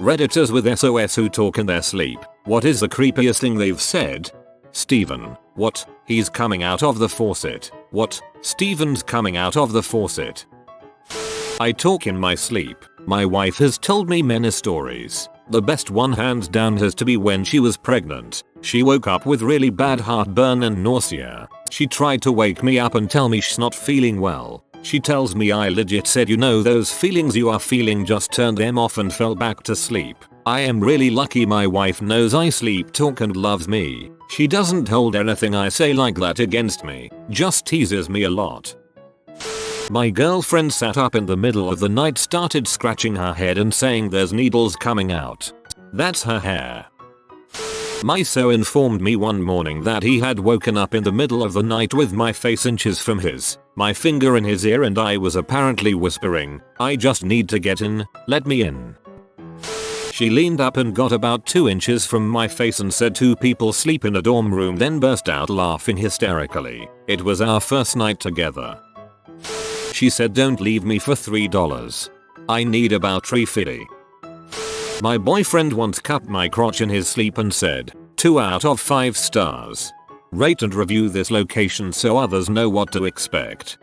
Redditors with SOS who talk in their sleep. What is the creepiest thing they've said? Steven. What? He's coming out of the faucet. What? Steven's coming out of the faucet. I talk in my sleep. My wife has told me many stories. The best one hands down has to be when she was pregnant. She woke up with really bad heartburn and nausea. She tried to wake me up and tell me she's not feeling well. She tells me I legit said, you know those feelings you are feeling, just turned them off and fell back to sleep. I am really lucky my wife knows I sleep talk and loves me. She doesn't hold anything I say like that against me, just teases me a lot. My girlfriend sat up in the middle of the night, started scratching her head and saying there's needles coming out. That's her hair. My so informed me one morning that he had woken up in the middle of the night with my face inches from his, my finger in his ear, and I was apparently whispering, I just need to get in, let me in. She leaned up and got about 2 inches from my face and said 2 people sleep in a dorm room, then burst out laughing hysterically. It was our first night together. She said don't leave me for $3. I need about $3.50. My boyfriend once cupped my crotch in his sleep and said 2 out of 5 stars. Rate and review this location so others know what to expect.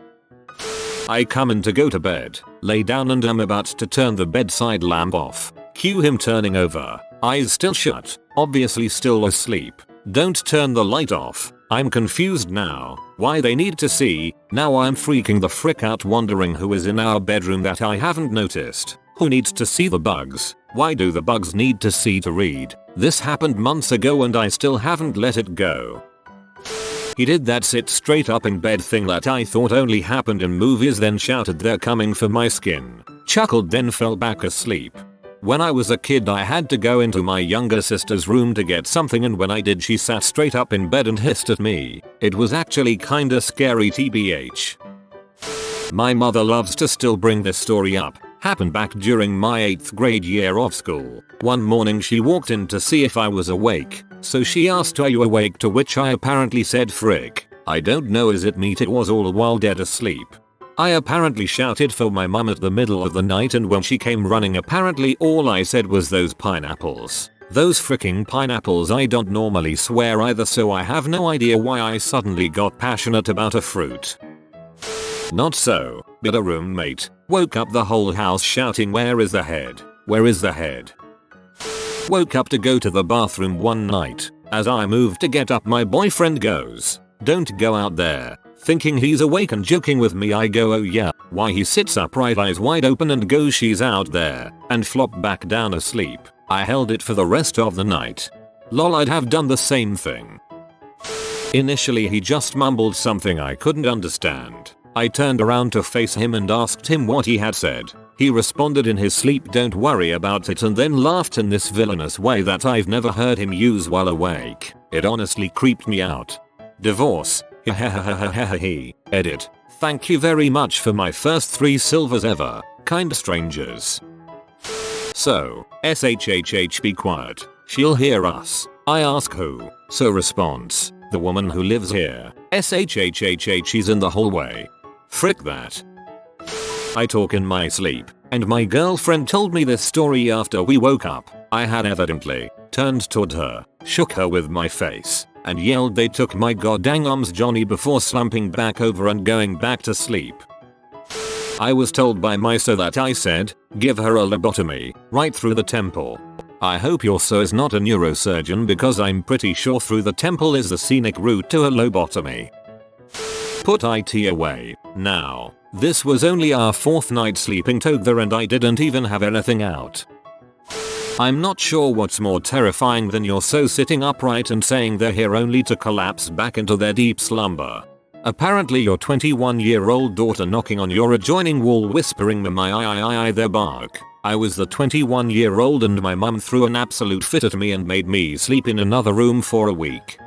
I come in to go to bed, lay down and am about to turn the bedside lamp off. Cue him turning over, eyes still shut, obviously still asleep. Don't turn the light off. I'm confused now. Why they need to see? Now I'm freaking the frick out wondering who is in our bedroom that I haven't noticed. Who needs to see the bugs? Why do the bugs need to see to read? This happened months ago and I still haven't let it go. He did that sit straight up in bed thing that I thought only happened in movies, then shouted they're coming for my skin. Chuckled, then fell back asleep. When I was a kid I had to go into my younger sister's room to get something, and when I did she sat straight up in bed and hissed at me. It was actually kinda scary tbh. My mother loves to still bring this story up. Happened back during my 8th grade year of school. One morning she walked in to see if I was awake. So she asked, are you awake? To which I apparently said, frick, I don't know, is it meat? It was all while dead asleep. I apparently shouted for my mum at the middle of the night, and when she came running apparently all I said was those pineapples. Those freaking pineapples. I don't normally swear either, so I have no idea why I suddenly got passionate about a fruit. Not so, but a roommate woke up the whole house shouting, where is the head? Where is the head? Woke up to go to the bathroom one night. As I moved to get up my boyfriend goes, don't go out there. Thinking he's awake and joking with me, I go, oh yeah. Why? He sits upright, eyes wide open, and goes, she's out there, and flop back down asleep. I held it for the rest of the night. Lol, I'd have done the same thing. Initially he just mumbled something I couldn't understand. I turned around to face him and asked him what he had said. He responded in his sleep, don't worry about it, and then laughed in this villainous way that I've never heard him use while awake. It honestly creeped me out. Divorce. Edit. Thank you very much for my first 3 silvers ever. Kind strangers. So, SHHH, be quiet. She'll hear us. I ask who. So response, the woman who lives here. SHHHH, she's in the hallway. Frick that. I talk in my sleep, and my girlfriend told me this story after we woke up. I had evidently turned toward her, shook her with my face, and yelled they took my goddamn arms Johnny before slumping back over and going back to sleep. I was told by my so that I said, give her a lobotomy, right through the temple. I hope your so is not a neurosurgeon, because I'm pretty sure through the temple is the scenic route to a lobotomy. Put IT away. Now, this was only our 4th night sleeping together and I didn't even have anything out. I'm not sure what's more terrifying than your so sitting upright and saying they're here only to collapse back into their deep slumber. Apparently your 21-year-old daughter knocking on your adjoining wall whispering my their bark. I was the 21-year-old and my mum threw an absolute fit at me and made me sleep in another room for a week.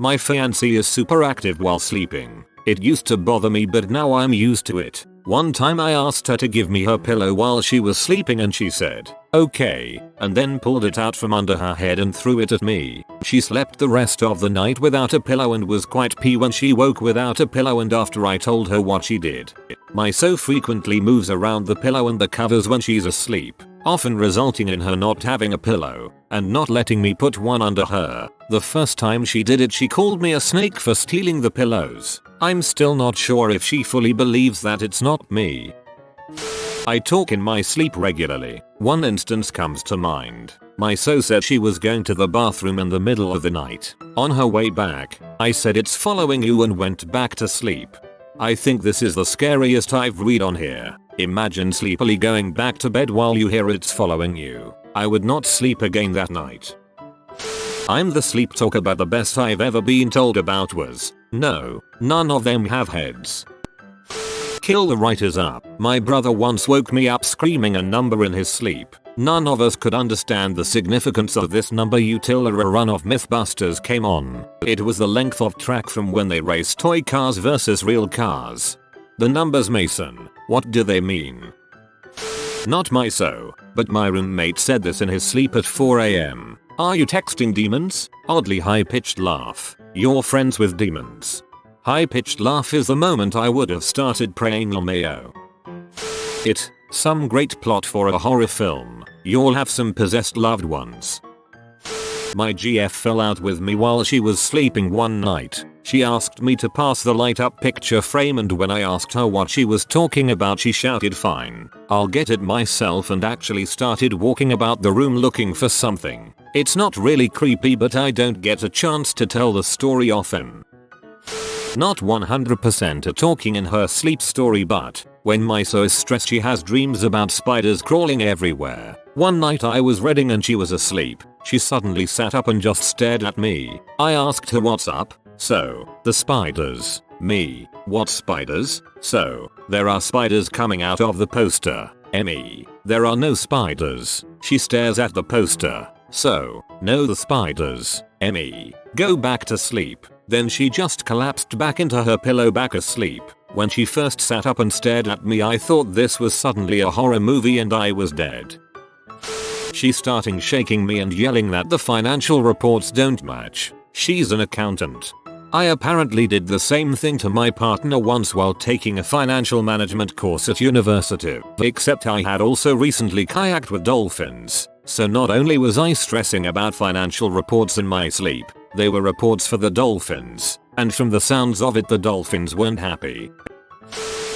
My fiancée is super active while sleeping. It used to bother me, but now I'm used to it. One time I asked her to give me her pillow while she was sleeping and she said, okay, and then pulled it out from under her head and threw it at me. She slept the rest of the night without a pillow and was quite pee when she woke without a pillow, and after I told her what she did. My so frequently moves around the pillow and the covers when she's asleep. often resulting in her not having a pillow and not letting me put one under her. The first time she did it, she called me a snake for stealing the pillows. I'm still not sure if she fully believes that it's not me. I talk in my sleep regularly. One instance comes to mind. My so said she was going to the bathroom in the middle of the night. On her way back, I said it's following you and went back to sleep. I think this is the scariest I've read on here. Imagine sleepily going back to bed while you hear it's following you. I would not sleep again that night. I'm the sleep talker, but the best I've ever been told about was, no, none of them have heads. Kill the writers up. My brother once woke me up screaming a number in his sleep. None of us could understand the significance of this number until a rerun of Mythbusters came on. It was the length of track from when they raced toy cars versus real cars. The numbers, Mason, what do they mean? Not my but my roommate said this in his sleep at 4 AM. Are you texting demons? Oddly high-pitched laugh. You're friends with demons. High-pitched laugh is the moment I would have started praying LMAO. It, some great plot for a horror film. You'll have some possessed loved ones. My GF fell out with me while she was sleeping one night. She asked me to pass the light up picture frame, and when I asked her what she was talking about, she shouted, "Fine, I'll get it myself," and actually started walking about the room looking for something. It's not really creepy, but I don't get a chance to tell the story often. Not 100% a talking in her sleep story, but when Miso is stressed she has dreams about spiders crawling everywhere. One night I was reading and she was asleep. She suddenly sat up and just stared at me. I asked her what's up. So, the spiders. Me. What spiders? So, there are spiders coming out of the poster. Me. There are no spiders. She stares at the poster. So, no, the spiders. Me. Go back to sleep. Then she just collapsed back into her pillow, back asleep. When she first sat up and stared at me, I thought this was suddenly a horror movie and I was dead. She starting shaking me and yelling that the financial reports don't match. She's an accountant. I apparently did the same thing to my partner once while taking a financial management course at university, except I had also recently kayaked with dolphins. So not only was I stressing about financial reports in my sleep, they were reports for the dolphins, and from the sounds of it the dolphins weren't happy.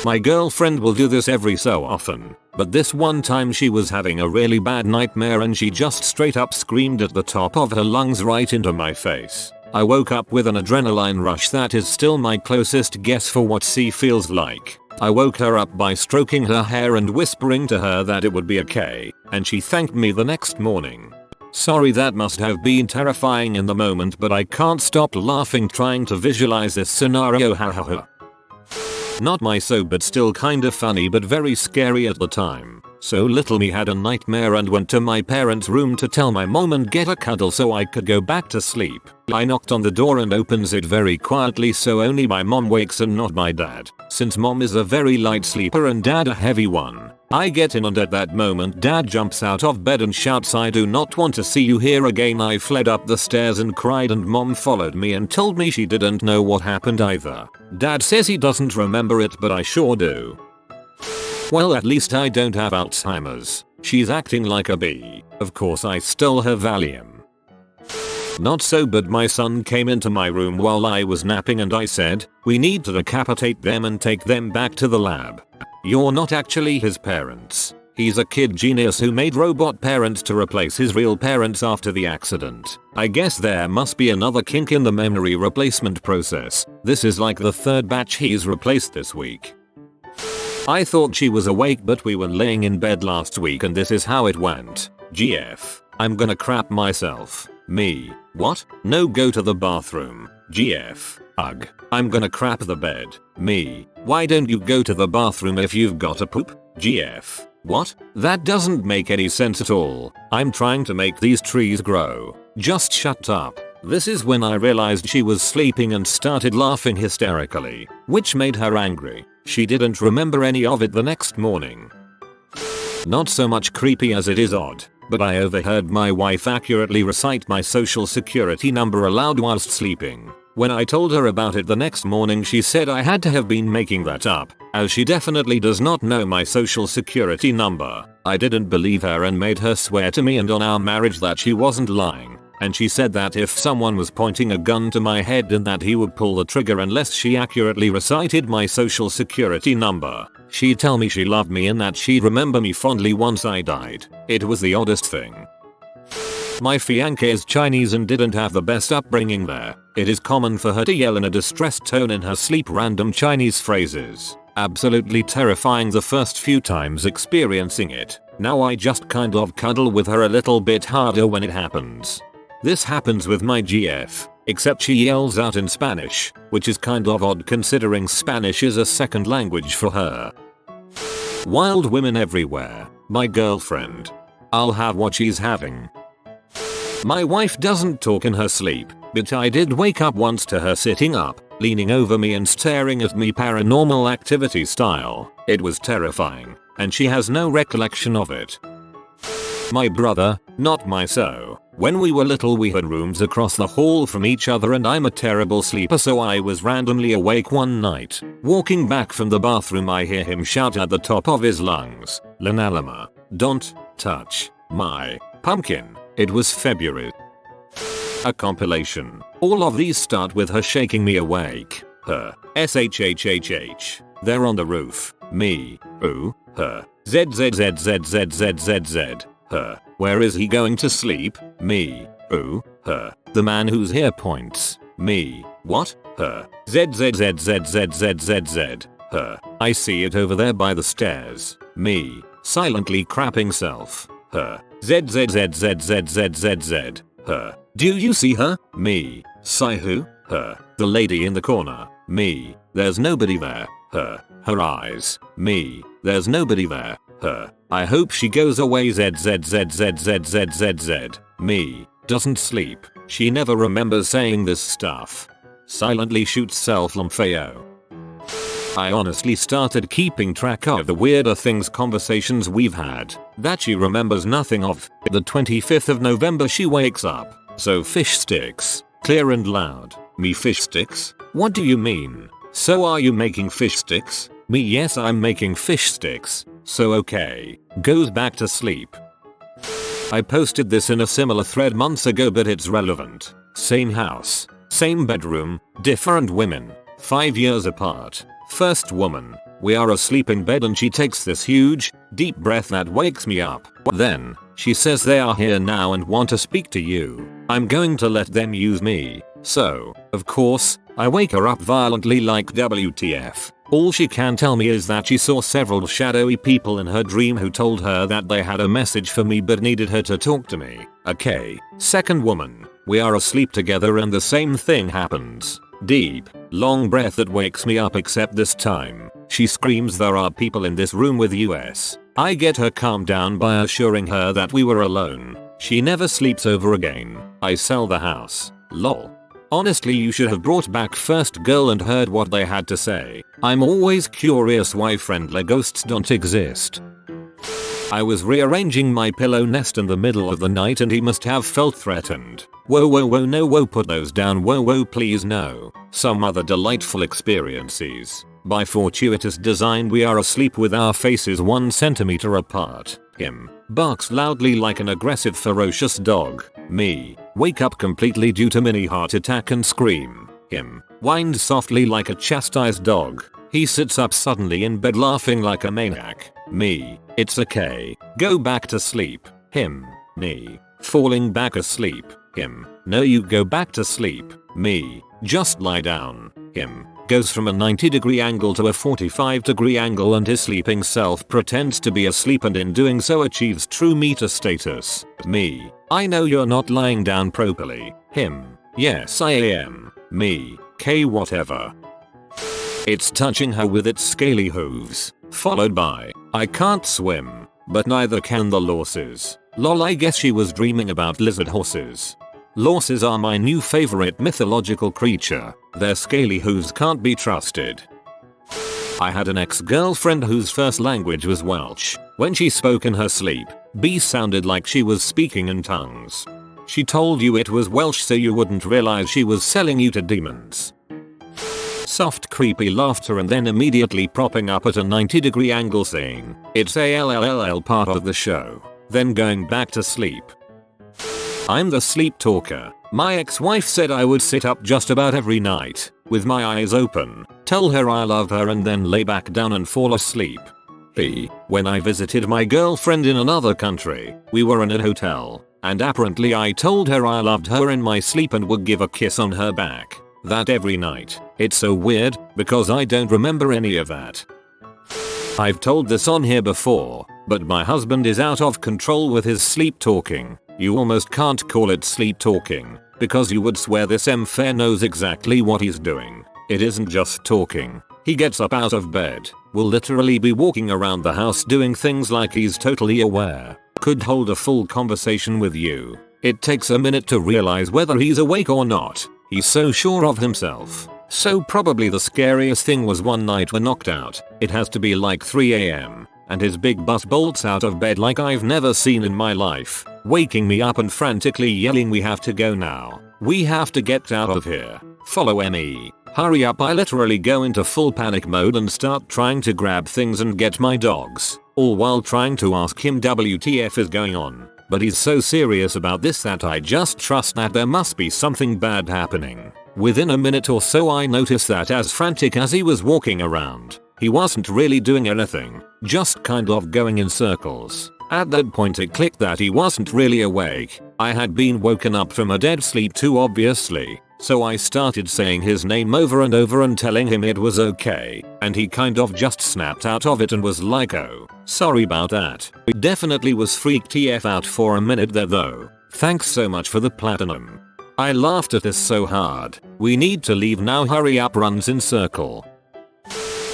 My girlfriend will do this every so often, but this one time she was having a really bad nightmare and she just straight up screamed at the top of her lungs right into my face. I woke up with an adrenaline rush that is still my closest guess for what C feels like. I woke her up by stroking her hair and whispering to her that it would be okay, and she thanked me the next morning. Sorry, that must have been terrifying in the moment, but I can't stop laughing trying to visualize this scenario. Ha ha ha. Not my but still kinda funny but very scary at the time. So little me had a nightmare and went to my parents' room to tell my mom and get a cuddle so I could go back to sleep. I knocked on the door and opens it very quietly so only my mom wakes and not my dad, since mom is a very light sleeper and dad a heavy one. I get in and at that moment dad jumps out of bed and shouts, "I do not want to see you here again." I fled up the stairs and cried and mom followed me and told me she didn't know what happened either. Dad says he doesn't remember it, but I sure do. Well, at least I don't have Alzheimer's. She's acting like a bee. Of course I stole her Valium. Not so, but my son came into my room while I was napping and I said, "We need to decapitate them and take them back to the lab." You're not actually his parents. He's a kid genius who made robot parents to replace his real parents after the accident. I guess there must be another kink in the memory replacement process. This is like the third batch he's replaced this week. I thought she was awake, but we were laying in bed last week and this is how it went. GF. I'm gonna crap myself. Me. What? No, go to the bathroom. GF. Ugh. I'm gonna crap the bed. Me. Why don't you go to the bathroom if you've got a poop? GF. What? That doesn't make any sense at all. I'm trying to make these trees grow. Just shut up. This is when I realized she was sleeping and started laughing hysterically, which made her angry. She didn't remember any of it the next morning. Not so much creepy as it is odd, but I overheard my wife accurately recite my social security number aloud whilst sleeping. When I told her about it the next morning, she said I had to have been making that up, as she definitely does not know my social security number. I didn't believe her and made her swear to me and on our marriage that she wasn't lying. And she said that if someone was pointing a gun to my head and that he would pull the trigger unless she accurately recited my social security number. She'd tell me she loved me and that she'd remember me fondly once I died. It was the oddest thing. My fiancée is Chinese and didn't have the best upbringing there. It is common for her to yell in a distressed tone in her sleep random Chinese phrases. Absolutely terrifying the first few times experiencing it. Now I just kind of cuddle with her a little bit harder when it happens. This happens with my GF, except she yells out in Spanish, which is kind of odd considering Spanish is a second language for her. Wild women everywhere. My girlfriend. I'll have what she's having. My wife doesn't talk in her sleep, but I did wake up once to her sitting up, leaning over me and staring at me Paranormal Activity style. It was terrifying, and she has no recollection of it. My brother, not my so. When we were little we had rooms across the hall from each other and I'm a terrible sleeper, so I was randomly awake one night. Walking back from the bathroom I hear him shout at the top of his lungs, "Lanalama, don't touch my pumpkin." It was February. A compilation. All of these start with her shaking me awake. Her. SHHHH. They're on the roof. Me. Ooh. Her. ZZZZZZZZ. Her. Where is he going to sleep? Me. Ooh. Her. The man whose hair points. Me. What? Her. ZZZZZZZZ. Her. I see it over there by the stairs. Me. Silently crapping self. Her. ZZZZZZZZ. Her. Do you see her? Me. Sigh who? Her. The lady in the corner. Me. There's nobody there. Her. Her eyes. Me. There's nobody there. Her. I hope she goes away. ZZZZZZZZ. Me. Doesn't sleep. She never remembers saying this stuff. Silently shoots self LMFAO. I honestly started keeping track of the weirder things conversations we've had that she remembers nothing of. The 25th of November she wakes up. So fish sticks. Clear and loud. Me fish sticks? What do you mean? So are you making fish sticks? Me yes I'm making fish sticks. So okay. Goes back to sleep. I posted this in a similar thread months ago but it's relevant. Same house. Same bedroom. Different women. 5 years apart. First woman. We are asleep in bed and she takes this huge, deep breath that wakes me up. Then, she says they are here now and want to speak to you. I'm going to let them use me. So, of course, I wake her up violently like WTF. All she can tell me is that she saw several shadowy people in her dream who told her that they had a message for me but needed her to talk to me. Okay. Second woman. We are asleep together and the same thing happens. Deep, long breath that wakes me up except this time, she screams there are people in this room with us. I get her calmed down by assuring her that we were alone. She never sleeps over again. I sell the house. Lol. Honestly you should have brought back first girl and heard what they had to say. I'm always curious why friendly ghosts don't exist. I was rearranging my pillow nest in the middle of the night and he must have felt threatened. Whoa whoa whoa no whoa put those down whoa whoa please no. Some other delightful experiences. By fortuitous design we are asleep with our faces 1 centimeter apart. Him. Barks loudly like an aggressive ferocious dog. Me. Wake up completely due to mini heart attack and scream. Him. Whines softly like a chastised dog. He sits up suddenly in bed laughing like a maniac. Me. It's okay. Go back to sleep. Him. Me. Falling back asleep. Him. No you go back to sleep. Me. Just lie down. Him. Goes from a 90-degree angle to a 45-degree angle and his sleeping self pretends to be asleep and in doing so achieves true meter status. Me. I know you're not lying down properly. Him. Yes I am. Me. K whatever. It's touching her with its scaly hooves. Followed by, I can't swim, but neither can the losses. Lol I guess she was dreaming about lizard horses. Losses are my new favorite mythological creature. Their scaly hooves can't be trusted. I had an ex-girlfriend whose first language was Welsh. When she spoke in her sleep, B sounded like she was speaking in tongues. She told you it was Welsh so you wouldn't realize she was selling you to demons. Soft creepy laughter and then immediately propping up at a 90-degree angle saying, "It's a LLLL part of the show." Then going back to sleep. I'm the sleep talker. My ex-wife said I would sit up just about every night, with my eyes open, tell her I love her and then lay back down and fall asleep. When I visited my girlfriend in another country, we were in a hotel, and apparently I told her I loved her in my sleep and would give a kiss on her back. That every night. It's so weird, because I don't remember any of that. I've told this on here before, but my husband is out of control with his sleep talking. You almost can't call it sleep talking, because you would swear this M-fair knows exactly what he's doing. It isn't just talking. He gets up out of bed, will literally be walking around the house doing things like he's totally aware. Could hold a full conversation with you. It takes a minute to realize whether he's awake or not. He's so sure of himself. So probably the scariest thing was one night we're knocked out. It has to be like 3 AM. And his big butt bolts out of bed like I've never seen in my life, waking me up and frantically yelling, "We have to go now. We have to get out of here. Follow me. Hurry up." I literally go into full panic mode and start trying to grab things and get my dogs, all while trying to ask him WTF is going on. But he's so serious about this that I just trust that there must be something bad happening. Within a minute or so I noticed that as frantic as he was walking around, he wasn't really doing anything, just kind of going in circles. At that point it clicked that he wasn't really awake. I had been woken up from a dead sleep too obviously, so I started saying his name over and over and telling him it was okay, and he kind of just snapped out of it and was like, "Oh, sorry about that." He definitely was freaked TF out for a minute there though. Thanks so much for the platinum. I laughed at this so hard. We need to leave now, hurry up, runs in circle.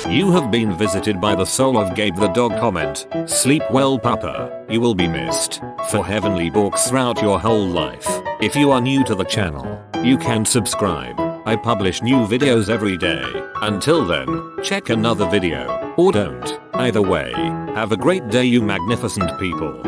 You have been visited by the soul of Gabe the dog. Comment, "Sleep well papa, you will be missed," for heavenly walks throughout your whole life. If you are new to the channel, you can subscribe. I publish new videos every day. Until then, check another video, or don't. Either way, have a great day you magnificent people.